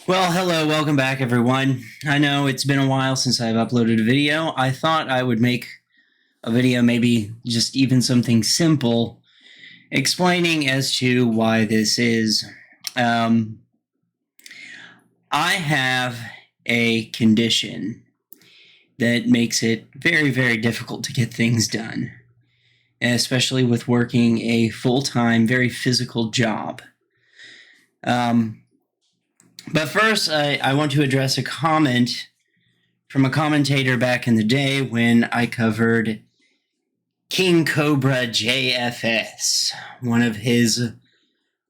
Well, hello, welcome back, everyone. I know it's been a while since I've uploaded a video. I thought I would make a video, maybe just even something simple, explaining as to why this is. I have a condition that makes it very, very difficult to get things done, especially with working a full-time, very physical job. But first, I want to address a comment from a commentator back in the day when I covered King Cobra JFS, one of his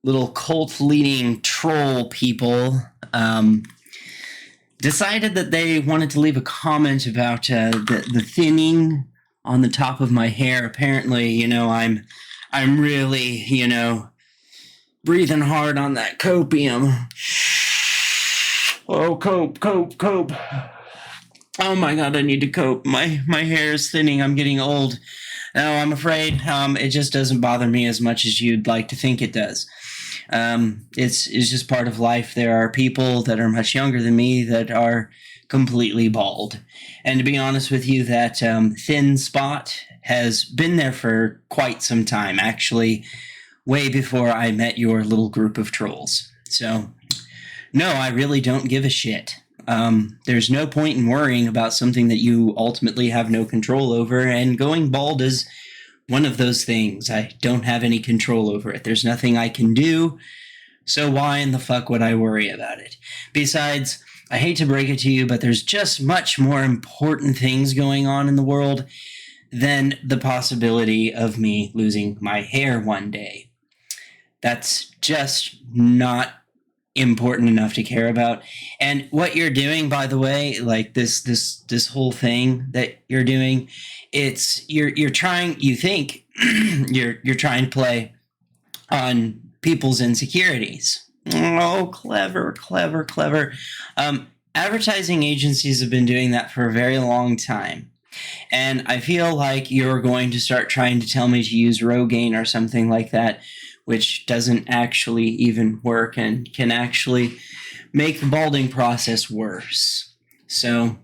little cult-leading troll people, decided that they wanted to leave a comment about the thinning on the top of my hair. Apparently, I'm really, breathing hard on that copium. Oh, cope. Oh my God, I need to cope. My hair is thinning. I'm getting old. No, I'm afraid it just doesn't bother me as much as you'd like to think it does. It's just part of life. There are people that are much younger than me that are completely bald. And to be honest with you, that thin spot has been there for quite some time, actually, way before I met your little group of trolls. So, no, I really don't give a shit. There's no point in worrying about something that you ultimately have no control over, and going bald is one of those things. I don't have any control over it. There's nothing I can do, so why in the fuck would I worry about it? Besides, I hate to break it to you, but there's just much more important things going on in the world than the possibility of me losing my hair one day. That's just not important enough to care about. And what you're doing, by the way, like this whole thing that you're doing, you're trying, you think you're trying to play on people's insecurities. Oh, clever. Advertising agencies have been doing that for a very long time. And I feel like you're going to start trying to tell me to use Rogaine or something like that, which doesn't actually even work and can actually make the balding process worse. So,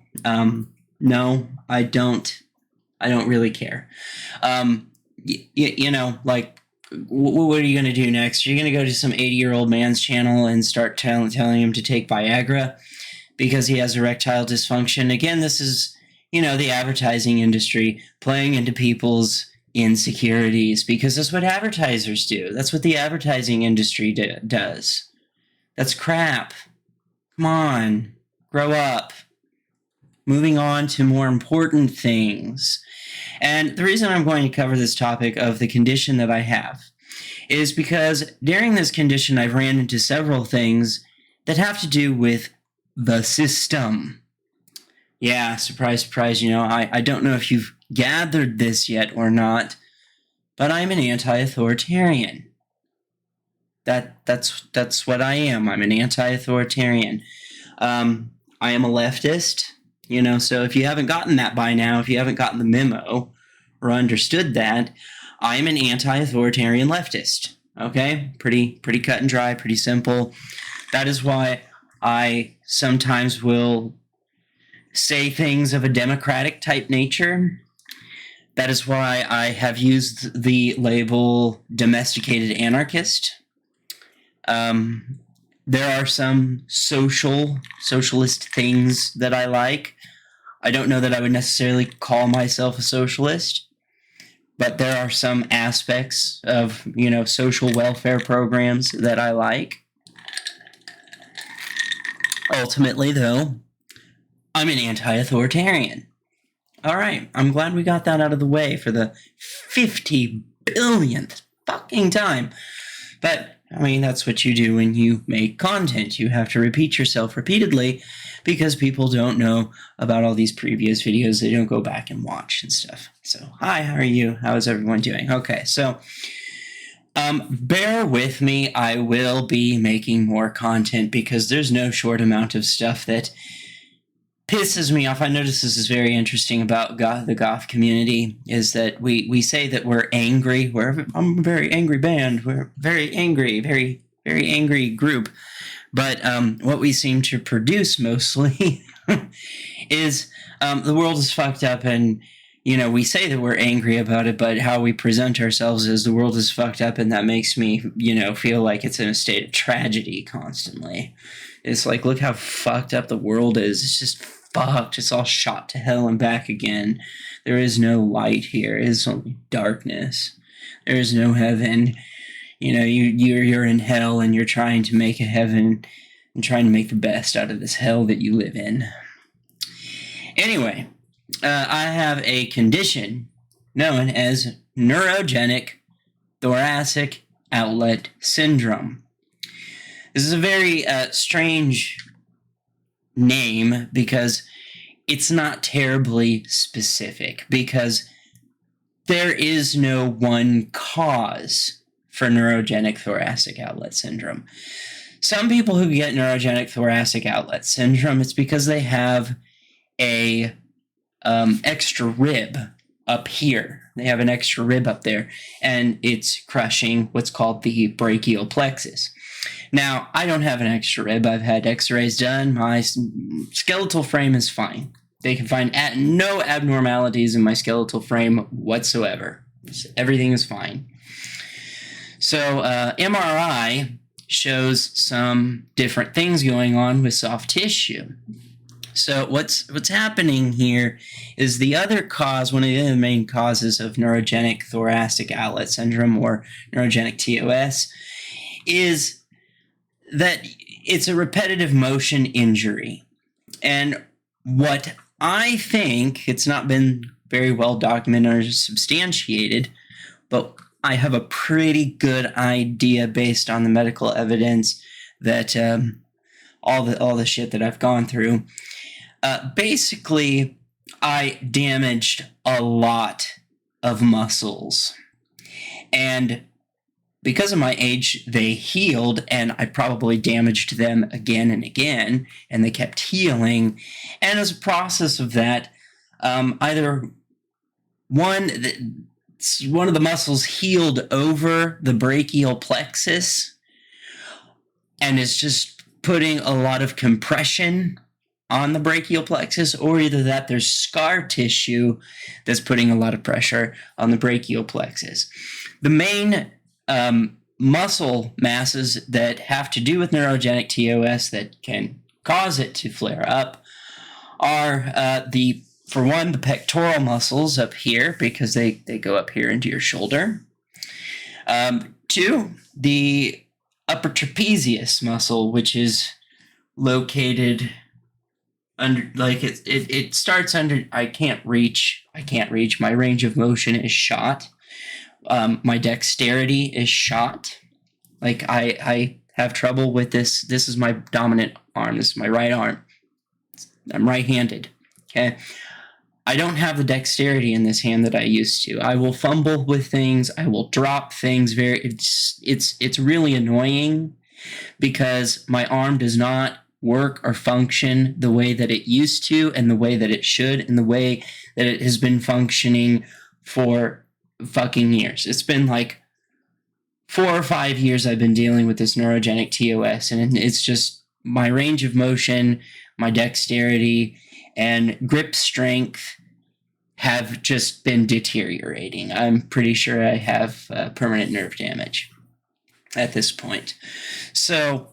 no, I don't really care. Like, what are you going to do next? You're going to go to some 80-year-old man's channel and start telling him to take Viagra because he has erectile dysfunction. Again, this is, the advertising industry playing into people's insecurities, because that's what advertisers do. That's what the advertising industry does. That's crap. Come on, grow up. Moving on to more important things. And the reason I'm going to cover this topic of the condition that I have is because during this condition I've ran into several things that have to do with the system. Yeah, surprise, I don't know if you've gathered this yet or not, but I'm an anti-authoritarian. That's what I am. I'm an anti-authoritarian. I am a leftist, so if you haven't gotten that by now, if you haven't gotten the memo or understood that, I am an anti-authoritarian leftist. Okay? Pretty cut and dry, pretty simple. That is why I sometimes will say things of a democratic type nature. That is why I have used the label domesticated anarchist. There are some socialist things that I like. I don't know that I would necessarily call myself a socialist, but there are some aspects of, social welfare programs that I like. Ultimately, though, I'm an anti-authoritarian. All right, I'm glad we got that out of the way for the 50 billionth fucking time. But, that's what you do when you make content. You have to repeat yourself repeatedly because people don't know about all these previous videos. They don't go back and watch and stuff. So, hi, how are you? How is everyone doing? Okay, so bear with me. I will be making more content because there's no short amount of stuff that pisses me off. I notice this is very interesting about the goth community, is that we say that we're angry. I'm a very angry band. We're very angry, very, very angry group. But what we seem to produce mostly is the world is fucked up, and we say that we're angry about it, but how we present ourselves is the world is fucked up, and that makes me feel like it's in a state of tragedy constantly. It's like, look how fucked up the world is. It's just fucked. It's all shot to hell and back again. There is no light here. It is only darkness. There is no heaven. You're in hell, and you're trying to make a heaven and trying to make the best out of this hell that you live in. Anyway, I have a condition known as Neurogenic Thoracic Outlet Syndrome. This is a very strange name because it's not terribly specific, because there is no one cause for neurogenic thoracic outlet syndrome. Some people who get neurogenic thoracic outlet syndrome, it's because they have a extra rib up here. They have an extra rib up there, and it's crushing what's called the brachial plexus. Now, I don't have an extra rib. I've had x-rays done. My skeletal frame is fine. They can find no abnormalities in my skeletal frame whatsoever. Everything is fine. So MRI shows some different things going on with soft tissue. So what's happening here is the other cause, one of the other main causes of neurogenic thoracic outlet syndrome, or neurogenic TOS, is that it's a repetitive motion injury. And what I think, it's not been very well documented or substantiated, but I have a pretty good idea based on the medical evidence that all the shit that I've gone through. Basically, I damaged a lot of muscles, and because of my age, they healed, and I probably damaged them again and again, and they kept healing. And as a process of that, either one of the muscles healed over the brachial plexus and is just putting a lot of compression on the brachial plexus, or either that there's scar tissue that's putting a lot of pressure on the brachial plexus. The main muscle masses that have to do with neurogenic TOS that can cause it to flare up are for one, the pectoral muscles up here, because they go up here into your shoulder. Two, the upper trapezius muscle, which is located under, like it starts under, I can't reach. My range of motion is shot. My dexterity is shot. Like I have trouble with this. This is my dominant arm. This is my right arm. I'm right-handed. Okay. I don't have the dexterity in this hand that I used to. I will fumble with things. I will drop things. It's really annoying because my arm does not work or function the way that it used to, and the way that it should, and the way that it has been functioning for fucking years. It's been like 4 or 5 years I've been dealing with this neurogenic TOS, and it's just my range of motion, my dexterity, and grip strength have just been deteriorating. I'm pretty sure I have permanent nerve damage at this point. So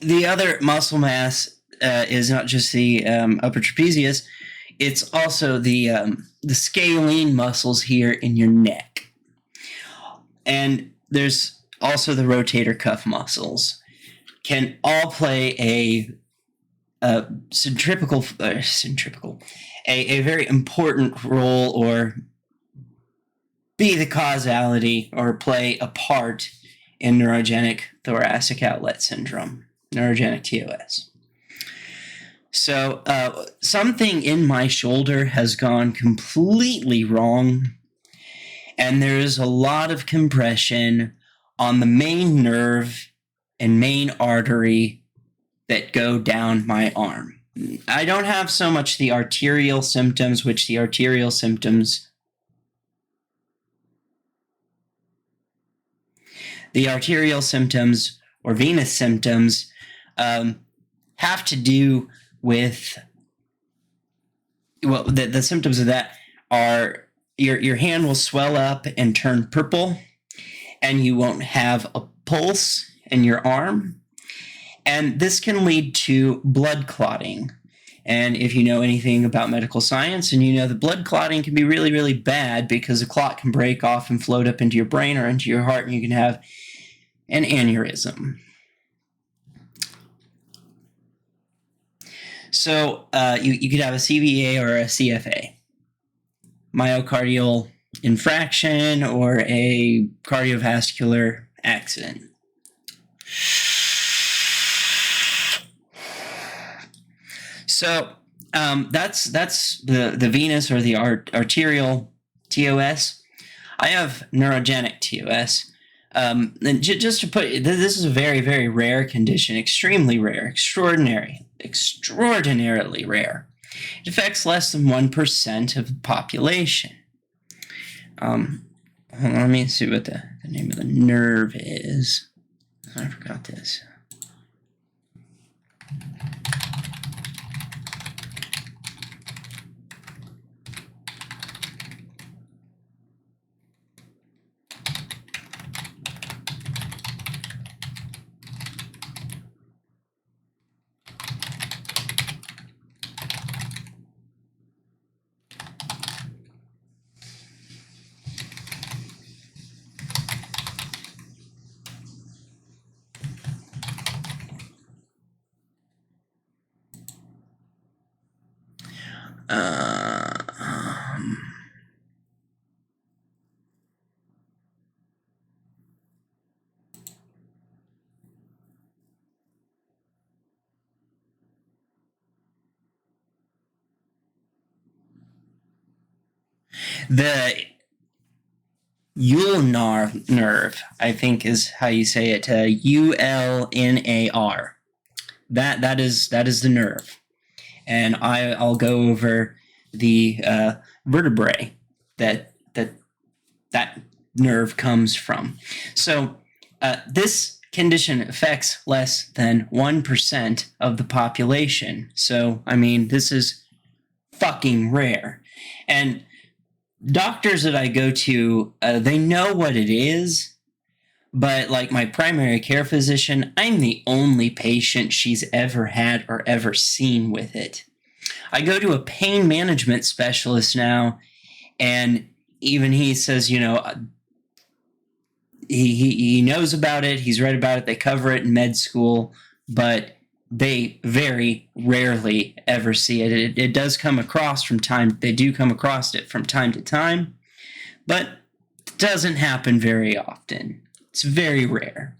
the other muscle mass is not just the upper trapezius, it's also the scalene muscles here in your neck. And there's also the rotator cuff muscles. Can all play a centripetal, a very important role, or be the causality or play a part in neurogenic thoracic outlet syndrome, neurogenic TOS. So something in my shoulder has gone completely wrong, and there's a lot of compression on the main nerve and main artery that go down my arm. I don't have so much the arterial symptoms, which the arterial symptoms, The arterial symptoms or venous symptoms have to do with, well, the symptoms of that are your hand will swell up and turn purple, and you won't have a pulse in your arm. And this can lead to blood clotting. And if you know anything about medical science, and you know that blood clotting can be really, really bad because a clot can break off and float up into your brain or into your heart, and you can have an aneurysm. So you could have a CVA or a CFA, myocardial infraction, or a cardiovascular accident. So that's the venous or the arterial TOS. I have neurogenic TOS. And just to put, this is a very, very rare condition, extremely rare, extraordinarily rare. It affects less than 1% of the population. Hold on, let me see what the name of the nerve is. I forgot this. The ulnar nerve, I think is how you say it, ULNAR. That is the nerve. And I'll go over the vertebrae that nerve comes from. So this condition affects less than 1% of the population. So, I mean, this is fucking rare. And doctors that I go to, they know what it is, but like my primary care physician, I'm the only patient she's ever had or ever seen with it. I go to a pain management specialist now, and even he says, you know, he knows about it, he's read about it, they cover it in med school, but they very rarely ever see it. It does come across from time, they do come across it from time to time, but it doesn't happen very often. It's very rare.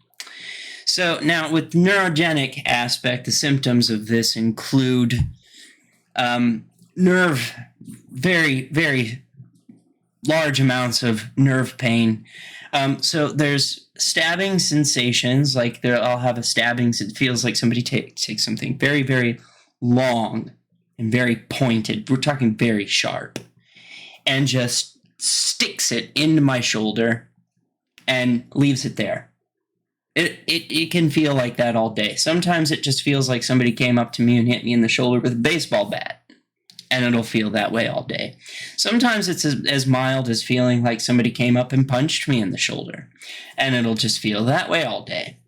So now with neurogenic aspect, the symptoms of this include nerve, very, very large amounts of nerve pain. So there's stabbing sensations, like I'll have a stabbing, it feels like somebody takes something very, very long and very pointed, we're talking very sharp, and just sticks it into my shoulder and leaves it there. It can feel like that all day. Sometimes it just feels like somebody came up to me and hit me in the shoulder with a baseball bat, and it'll feel that way all day. Sometimes it's as mild as feeling like somebody came up and punched me in the shoulder, and it'll just feel that way all day.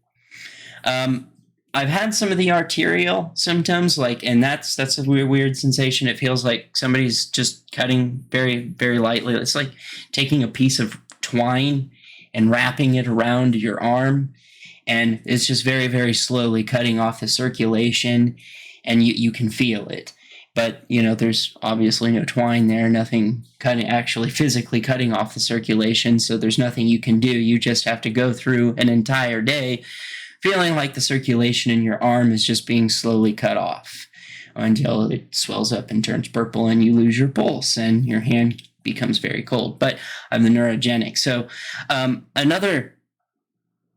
I've had some of the arterial symptoms, and that's a weird sensation. It feels like somebody's just cutting very, very lightly. It's like taking a piece of twine and wrapping it around your arm, and it's just very, very slowly cutting off the circulation, and you can feel it. But, you know, there's obviously no twine there, nothing actually physically cutting off the circulation, so there's nothing you can do. You just have to go through an entire day feeling like the circulation in your arm is just being slowly cut off until it swells up and turns purple and you lose your pulse and your hand becomes very cold. But I'm the neurogenic. So another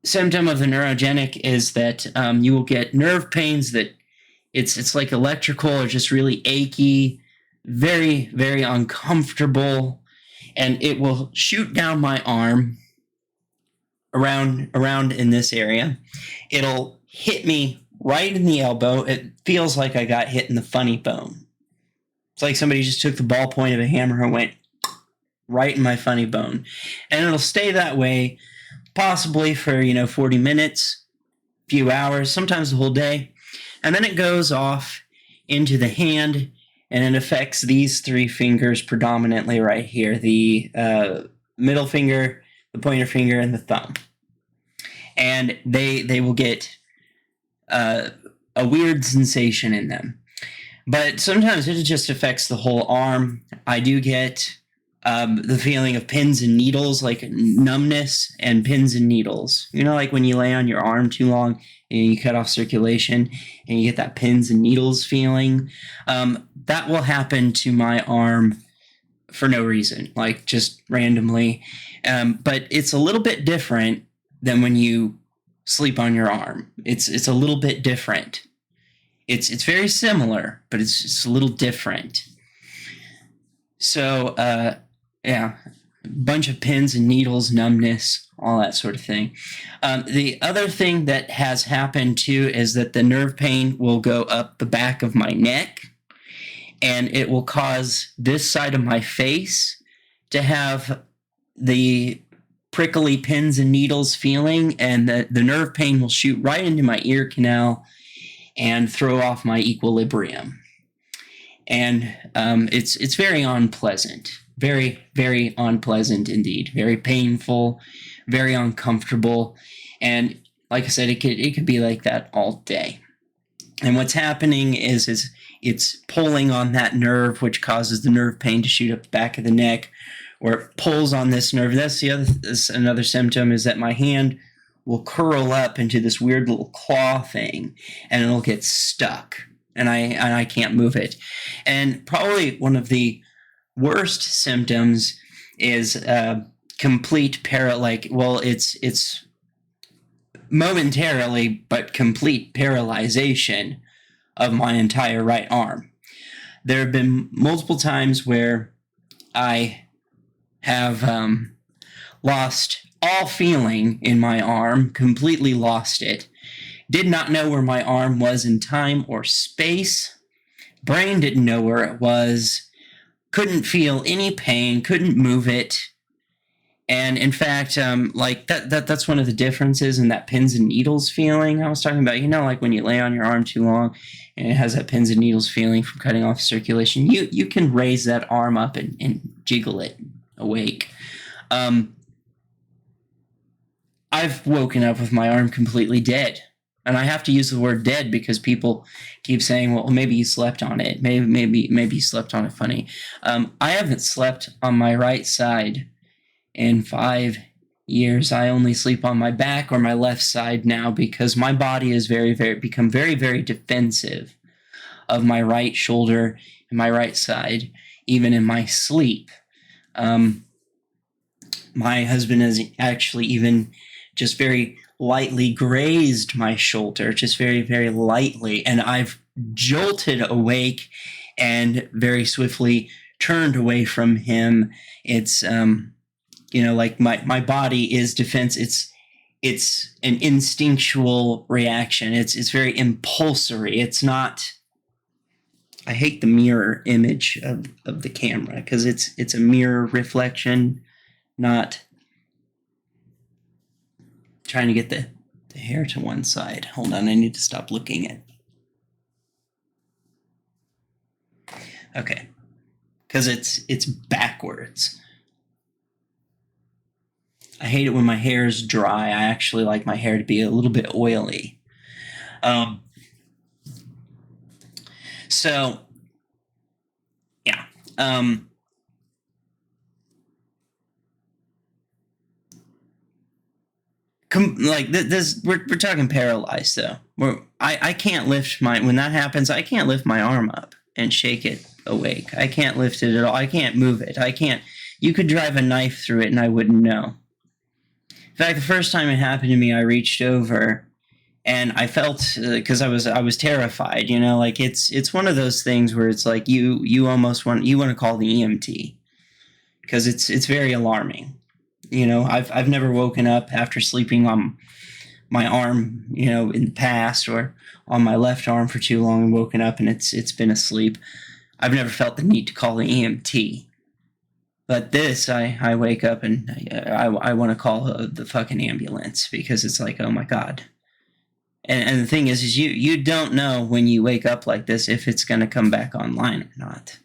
symptom of the neurogenic is that you will get nerve pains that it's like electrical or just really achy, very, very uncomfortable, and it will shoot down my arm around in this area. It'll hit me right in the elbow. It feels like I got hit in the funny bone. It's like somebody just took the ballpoint of a hammer and went right in my funny bone. And it'll stay that way possibly for, 40 minutes, few hours, sometimes the whole day. And then it goes off into the hand, and it affects these three fingers predominantly right here, the middle finger, the pointer finger, and the thumb. And they will get a weird sensation in them. But sometimes it just affects the whole arm. I do get the feeling of pins and needles, like numbness and pins and needles. Like when you lay on your arm too long and you cut off circulation and you get that pins and needles feeling. That will happen to my arm for no reason, like just randomly. But it's a little bit different than when you sleep on your arm. It's a little bit different. It's very similar, but it's just a little different. So, yeah, a bunch of pins and needles, numbness, all that sort of thing. The other thing that has happened too is that the nerve pain will go up the back of my neck, and it will cause this side of my face to have the prickly pins and needles feeling, and the nerve pain will shoot right into my ear canal and throw off my equilibrium. And it's very unpleasant, very, very unpleasant indeed, very painful, very uncomfortable. And like I said, it could be like that all day. And what's happening is it's pulling on that nerve, which causes the nerve pain to shoot up the back of the neck, or it pulls on this nerve. That's another symptom, is that my hand will curl up into this weird little claw thing, and it'll get stuck, and I can't move it. And probably one of the worst symptoms is complete it's momentarily but complete paralyzation of my entire right arm. There have been multiple times where I have lost all feeling in my arm, completely lost it. Did not know where my arm was in time or space. Brain didn't know where it was. Couldn't feel any pain, couldn't move it. And in fact, that's one of the differences in that pins and needles feeling I was talking about. Like when you lay on your arm too long and it has that pins and needles feeling from cutting off circulation, you can raise that arm up and jiggle it awake. I've woken up with my arm completely dead. And I have to use the word dead because people keep saying, well, maybe you slept on it. Maybe you slept on it funny. I haven't slept on my right side in 5 years. I only sleep on my back or my left side now because my body is become very, very defensive of my right shoulder and my right side, even in my sleep. My husband has actually even just very lightly grazed my shoulder, just very, very lightly. And I've jolted awake and very swiftly turned away from him. It's, like my body is defense. It's an instinctual reaction. It's very impulsory. It's not, I hate the mirror image of the camera because it's a mirror reflection, not trying to get the hair to one side. Hold on, I need to stop looking at. Okay, because it's backwards. I hate it when my hair is dry. I actually like my hair to be a little bit oily. So, yeah. We're talking paralyzed though. I can't lift when that happens, I can't lift my arm up and shake it awake. I can't lift it at all. I can't move it. You could drive a knife through it and I wouldn't know. In fact, the first time it happened to me, I reached over and I felt, because I was terrified, it's one of those things where it's like you want to call the EMT because it's very alarming. I've never woken up after sleeping on my arm, in the past, or on my left arm for too long and woken up and it's been asleep. I've never felt the need to call the EMT. But this, I wake up and I want to call the fucking ambulance, because it's like, oh my God. And the thing is you don't know when you wake up like this if it's going to come back online or not.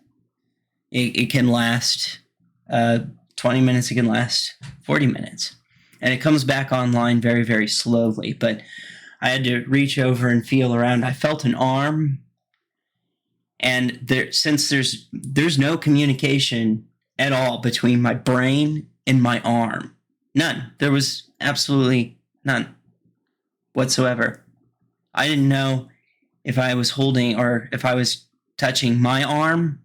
It can last 20 minutes, it can last 40 minutes. And it comes back online very, very slowly. But I had to reach over and feel around. I felt an arm. And since there's no communication at all between my brain and my arm. None. There was absolutely none whatsoever. I didn't know if I was holding or if I was touching my arm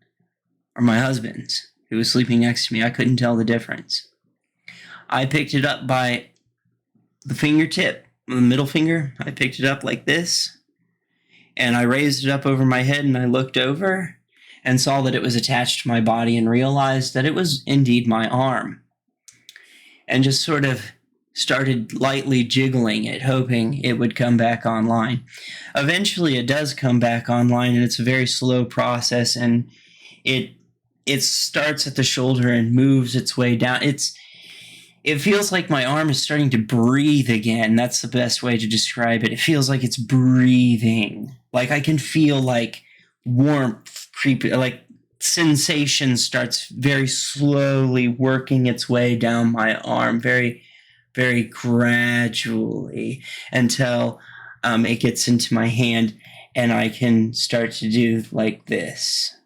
or my husband's, who was sleeping next to me. I couldn't tell the difference. I picked it up by the fingertip, the middle finger. I picked it up like this, and I raised it up over my head, and I looked over and saw that it was attached to my body and realized that it was indeed my arm, and just sort of started lightly jiggling it, hoping it would come back online. Eventually it does come back online, and it's a very slow process, and it starts at the shoulder and moves its way down. It feels like my arm is starting to breathe again. That's the best way to describe it. It feels like it's breathing. Like I can feel like warmth creeping, like sensation starts very slowly working its way down my arm, very, very gradually, until it gets into my hand and I can start to do like this.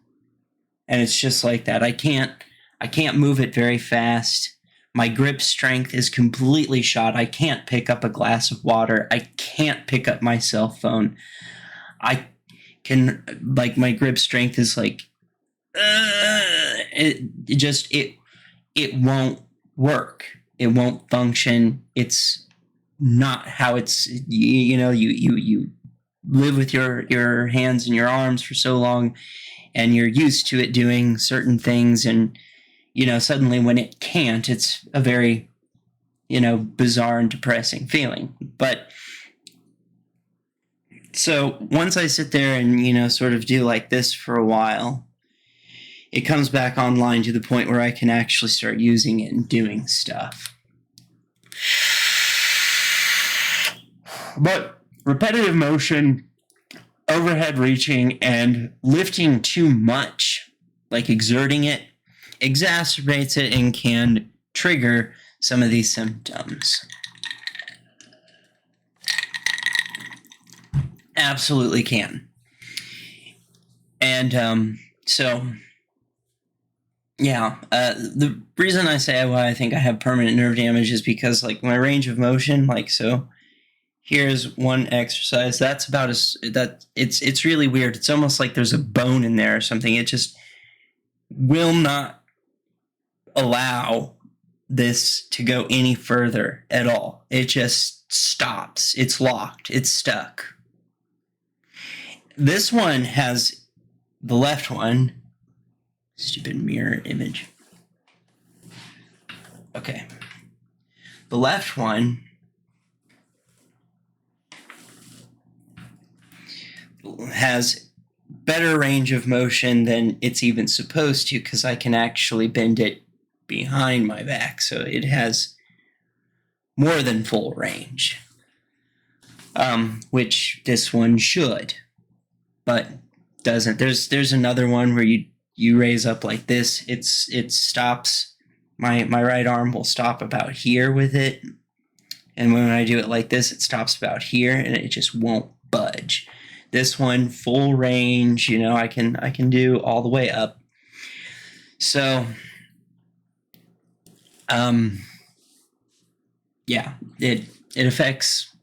And it's just like that. I can't move it very fast. My grip strength is completely shot. I can't pick up a glass of water. I can't pick up my cell phone. I can, like, my grip strength is like, it won't work. It won't function. It's not how it's, you live with your hands and your arms for so long, and you're used to it doing certain things, and suddenly when it can't, it's a very, bizarre and depressing feeling. But so once I sit there and, sort of do like this for a while, it comes back online to the point where I can actually start using it and doing stuff. But repetitive motion, overhead reaching, and lifting too much, like exerting it, exacerbates it and can trigger some of these symptoms. Absolutely can. And the reason I say why I think I have permanent nerve damage is because, like, my range of motion, like, so here's one exercise. That's about it's really weird. It's almost like there's a bone in there or something. It just will not allow this to go any further at all. It just stops. It's locked. It's stuck. This one has, the left one, stupid mirror image. Okay. The left one has better range of motion than it's even supposed to, because I can actually bend it behind my back, so it has more than full range, which this one should, but doesn't. There's another one where you raise up like this. It stops. My right arm will stop about here with it, and when I do it like this, it stops about here, and it just won't budge. This one, full range, I can do all the way up. So, it affects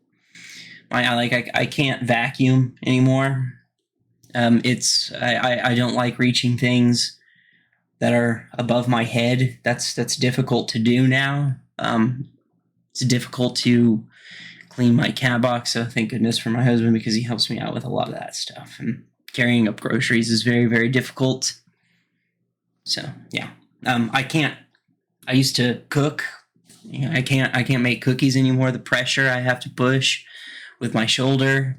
I can't vacuum anymore. I don't like reaching things that are above my head. That's difficult to do now. It's difficult to clean my cat box, so thank goodness for my husband, because he helps me out with a lot of that stuff. And carrying up groceries is very, very difficult. So, yeah. I used to cook I can't make cookies anymore. The pressure I have to push with my shoulder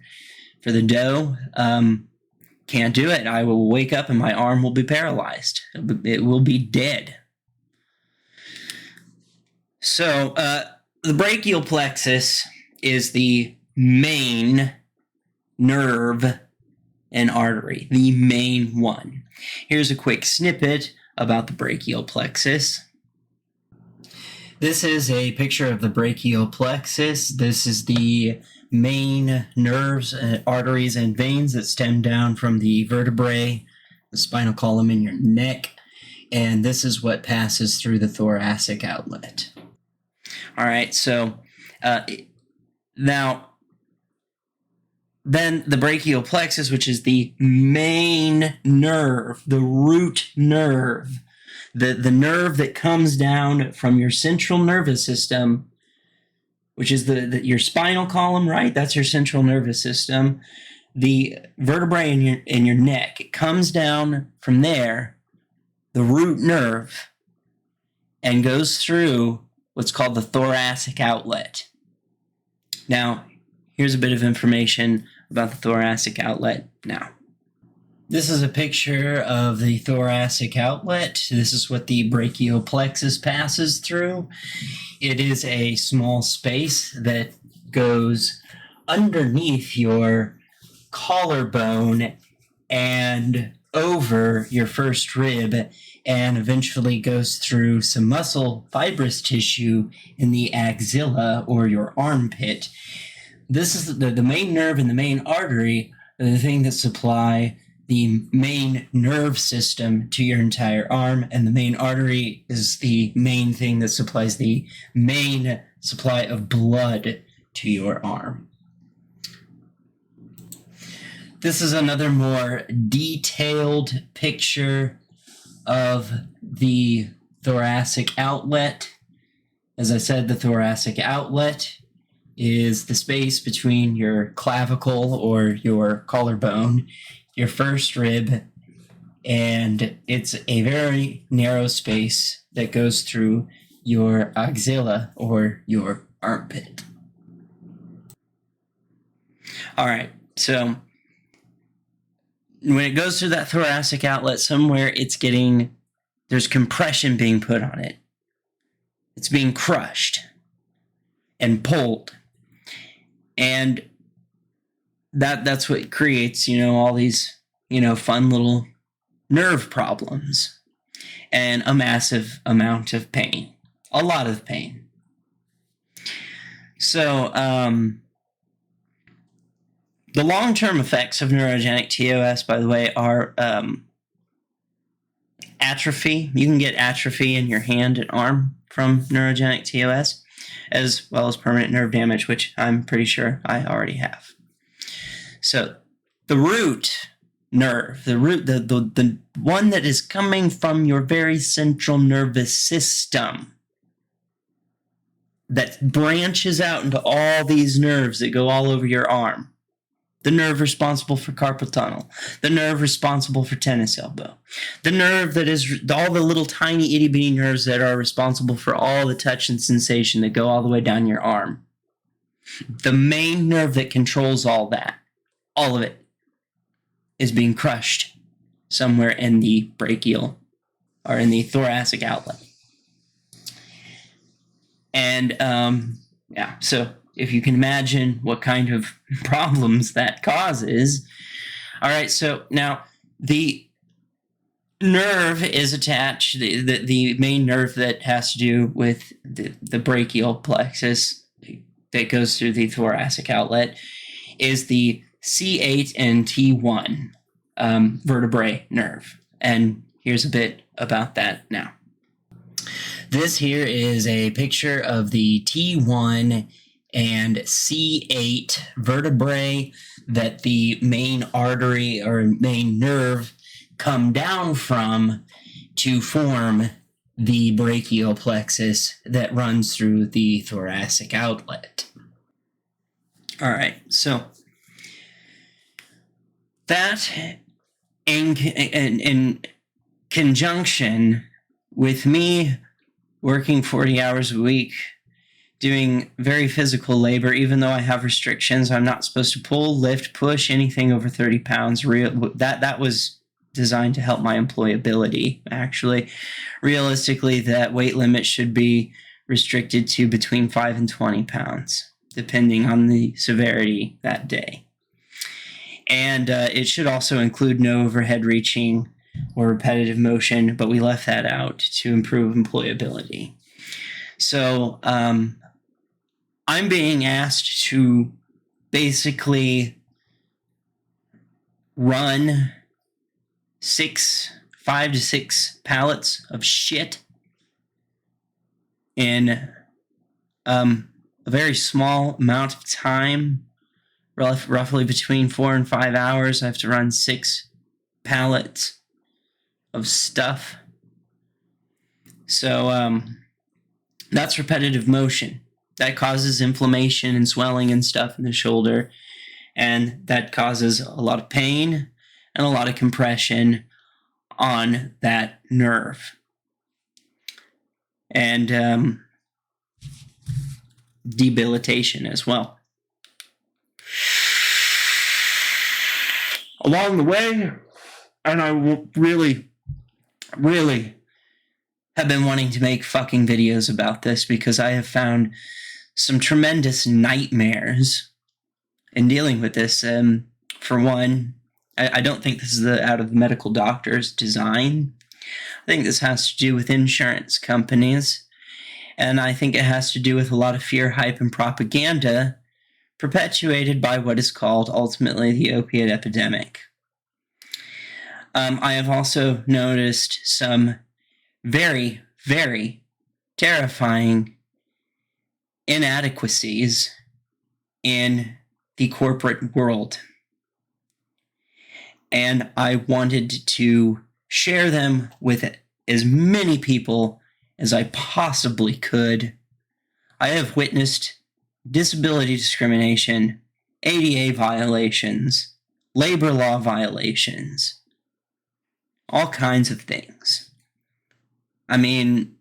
for the dough, can't do it. I will wake up and my arm will be paralyzed. It will be dead. So the brachial plexus is the main nerve and artery, the main one. Here's a quick snippet about the brachial plexus. This is a picture of the brachial plexus. This is the main nerves, arteries, and veins that stem down from the vertebrae, the spinal column in your neck, and this is what passes through the thoracic outlet. All right, so now, then the brachial plexus, which is the main nerve, the root nerve, the nerve that comes down from your central nervous system, which is your spinal column, right? That's your central nervous system. The vertebrae in your neck, it comes down from there, the root nerve, and goes through what's called the thoracic outlet. Now, here's a bit of information about the thoracic outlet now. This is a picture of the thoracic outlet. This is what the brachial plexus passes through. It is a small space that goes underneath your collarbone and over your first rib, and eventually goes through some muscle fibrous tissue in the axilla or your armpit. This is the main nerve and the main artery are the thing that supply the main nerve system to your entire arm, and the main artery is the main thing that supplies the main supply of blood to your arm. This is another more detailed picture of the thoracic outlet. As I said, the thoracic outlet is the space between your clavicle or your collarbone, your first rib, and it's a very narrow space that goes through your axilla or your armpit. All right, so when it goes through that thoracic outlet, somewhere there's compression being put on it. It's being crushed and pulled. And that's what creates, all these, fun little nerve problems and a massive amount of pain, a lot of pain. So, the long-term effects of neurogenic TOS, by the way, are atrophy. You can get atrophy in your hand and arm from neurogenic TOS, as well as permanent nerve damage, which I'm pretty sure I already have. So the root nerve, the one that is coming from your very central nervous system, that branches out into all these nerves that go all over your arm. The nerve responsible for carpal tunnel, the nerve responsible for tennis elbow, the nerve that is all the little tiny itty bitty nerves that are responsible for all the touch and sensation that go all the way down your arm. The main nerve that controls all that, all of it, is being crushed somewhere in the brachial or in the thoracic outlet. And so if you can imagine what kind of problems that causes. All right, so now the nerve is attached, the main nerve that has to do with the brachial plexus that goes through the thoracic outlet is the C8 and T1 vertebrae nerve. And here's a bit about that now. This here is a picture of the T1 and C8 vertebrae that the main artery or main nerve come down from to form the brachial plexus that runs through the thoracic outlet. All right, so that in conjunction with me working 40 hours a week, doing very physical labor, even though I have restrictions. I'm not supposed to pull, lift, push anything over 30 pounds. That was designed to help my employability, actually. Realistically, that weight limit should be restricted to between 5 and 20 pounds, depending on the severity that day. And it should also include no overhead reaching or repetitive motion, but we left that out to improve employability. So I'm being asked to basically run 5 to 6 pallets of shit in a very small amount of time, roughly between 4 and 5 hours. I have to run 6 pallets of stuff. So that's repetitive motion. That causes inflammation and swelling and stuff in the shoulder, and that causes a lot of pain and a lot of compression on that nerve. And debilitation as well. Along the way, and I will really have been wanting to make fucking videos about this because I have found some tremendous nightmares in dealing with this. For one, I don't think this is out of the medical doctor's design. I think this has to do with insurance companies, and I think it has to do with a lot of fear, hype, and propaganda perpetuated by what is called ultimately the opiate epidemic. I have also noticed some very, very terrifying inadequacies in the corporate world. And I wanted to share them with as many people as I possibly could. I have witnessed disability discrimination, ADA violations, labor law violations, all kinds of things. I mean,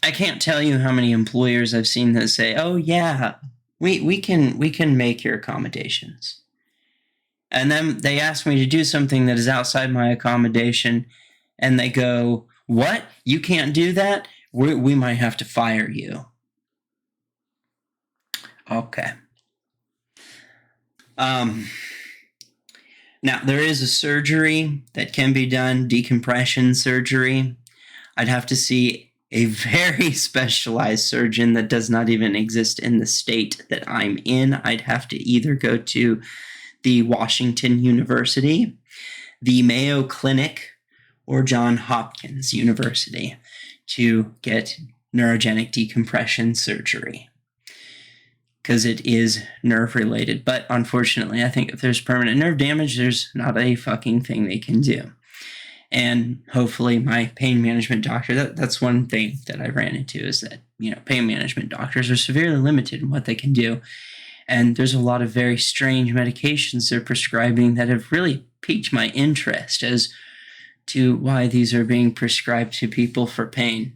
I can't tell you how many employers I've seen that say, "Oh yeah, we can make your accommodations." And then they ask me to do something that is outside my accommodation, and they go, "What? You can't do that? We might have to fire you." Okay. Now, there is a surgery that can be done, decompression surgery. I'd have to see a very specialized surgeon that does not even exist in the state that I'm in. I'd have to either go to the Washington University, the Mayo Clinic, or Johns Hopkins University to get neurogenic decompression surgery, because it is nerve related. But unfortunately, I think if there's permanent nerve damage, there's not a fucking thing they can do. And hopefully my pain management doctor, that's one thing that I ran into, is that, pain management doctors are severely limited in what they can do. And there's a lot of very strange medications they're prescribing that have really piqued my interest as to why these are being prescribed to people for pain.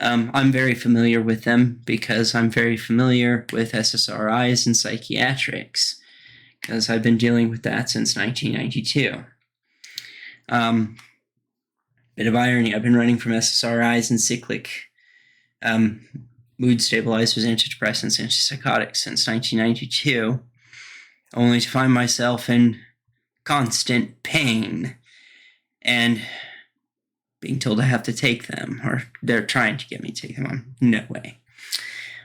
I'm very familiar with them because I'm very familiar with SSRIs and psychiatrics, because I've been dealing with that since 1992. Bit of irony, I've been running from SSRIs and cyclic mood stabilizers, antidepressants, antipsychotics since 1992, only to find myself in constant pain and being told I have to take them, or they're trying to get me to take them. I'm no way.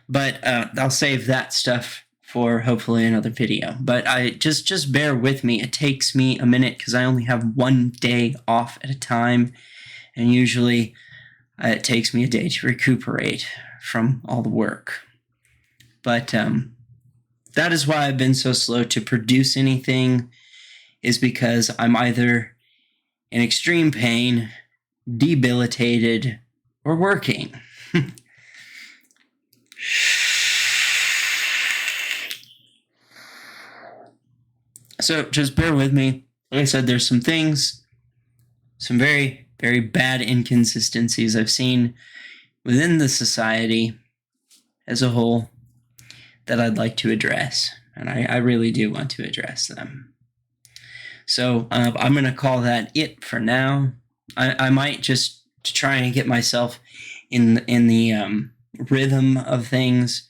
But I'll save that stuff for hopefully another video. But I just bear with me. It takes me a minute because I only have one day off at a time, and usually it takes me a day to recuperate from all the work. But that is why I've been so slow to produce anything, is because I'm either in extreme pain, debilitated, or working. So just bear with me. Like I said, there's some things, some very very bad inconsistencies I've seen within the society as a whole that I'd like to address. And I really do want to address them. So I'm going to call that it for now. I might just try and get myself in the rhythm of things,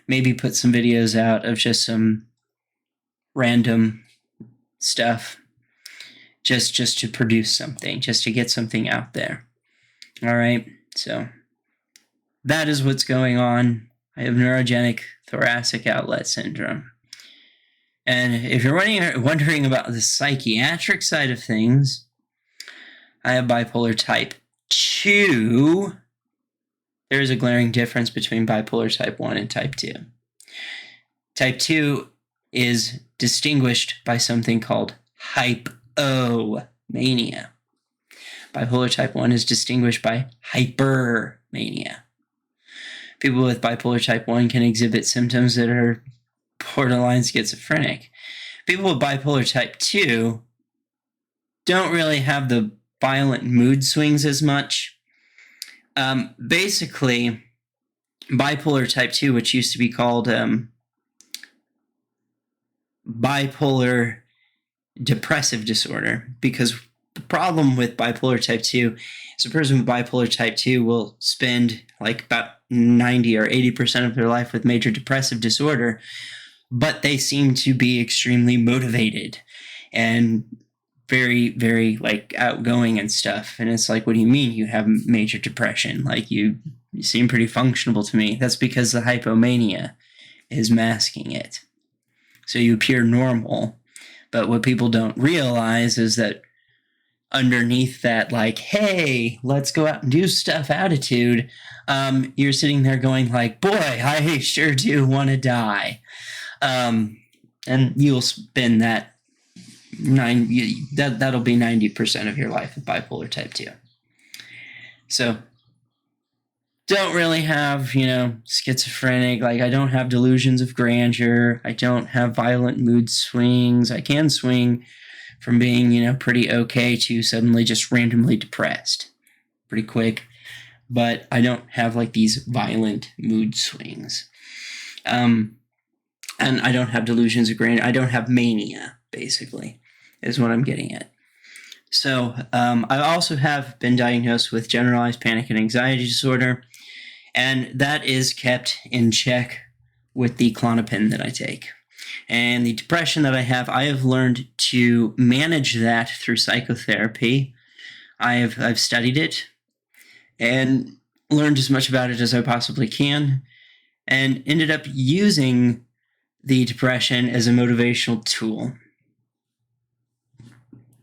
maybe put some videos out of just some random stuff, just to produce something, just to get something out there. All right, so that is what's going on. I have neurogenic thoracic outlet syndrome. And if you're wondering about the psychiatric side of things, I have bipolar type 2. There is a glaring difference between bipolar type 1 and type 2. Type 2 is distinguished by something called hypomania. Bipolar type 1 is distinguished by hypermania. People with bipolar type 1 can exhibit symptoms that are borderline schizophrenic. People with bipolar type 2 don't really have the violent mood swings as much. Basically, bipolar type 2, which used to be called bipolar depressive disorder, because the problem with bipolar type 2 is a person with bipolar type 2 will spend like about 90 or 80% of their life with major depressive disorder, but they seem to be extremely motivated and very, very like outgoing and stuff. And it's like, what do you mean you have major depression? Like you seem pretty functional to me. That's because the hypomania is masking it. So you appear normal. But what people don't realize is that underneath that, like, hey, let's go out and do stuff attitude, you're sitting there going like, boy, I sure do want to die. And you'll spend that'll be 90% of your life with bipolar type 2. So don't really have, schizophrenic, like I don't have delusions of grandeur. I don't have violent mood swings. I can swing from being, pretty okay to suddenly just randomly depressed pretty quick. But I don't have like these violent mood swings. And I don't have delusions of grandeur. I don't have mania, basically, is what I'm getting at. So I also have been diagnosed with generalized panic and anxiety disorder, and that is kept in check with the Klonopin that I take. And the depression that I have learned to manage that through psychotherapy. I've studied it and learned as much about it as I possibly can, and ended up using the depression as a motivational tool.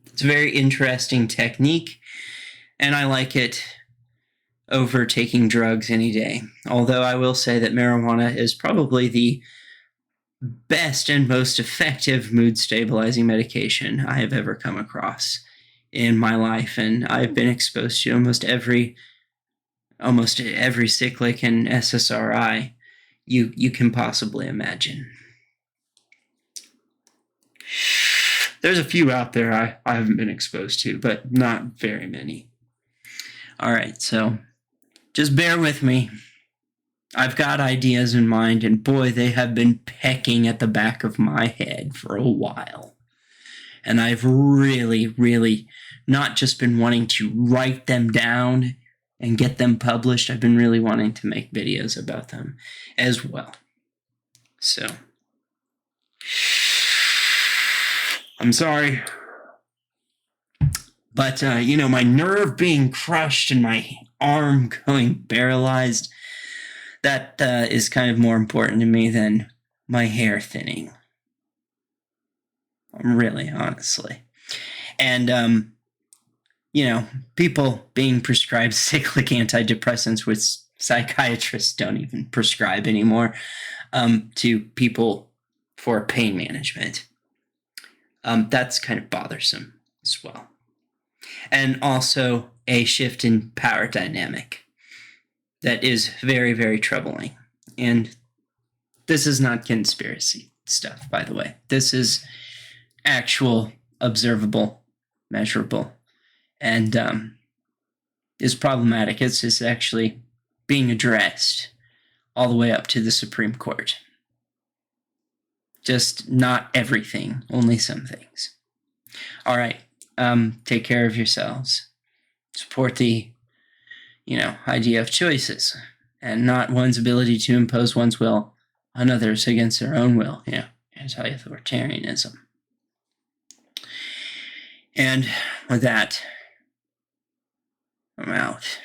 It's a very interesting technique, and I like it over taking drugs any day. Although I will say that marijuana is probably the best and most effective mood stabilizing medication I have ever come across in my life, and I've been exposed to almost every cyclic and SSRI you can possibly imagine. There's a few out there I haven't been exposed to, but not very many. All right, so just bear with me. I've got ideas in mind, and boy, they have been pecking at the back of my head for a while. And I've really, really not just been wanting to write them down and get them published. I've been really wanting to make videos about them as well. So I'm sorry. But, my nerve being crushed and my arm going paralyzed, that is kind of more important to me than my hair thinning. Really, honestly. And, people being prescribed cyclic antidepressants, which psychiatrists don't even prescribe anymore, to people for pain management. That's kind of bothersome as well. And also a shift in power dynamic that is very, very troubling. And this is not conspiracy stuff, by the way. This is actual, observable, measurable. And is problematic. It's actually being addressed all the way up to the Supreme Court. Just not everything, only some things. All right. Take care of yourselves. Support the, idea of choices and not one's ability to impose one's will on others against their own will. Anti-authoritarianism. And with that, I'm out.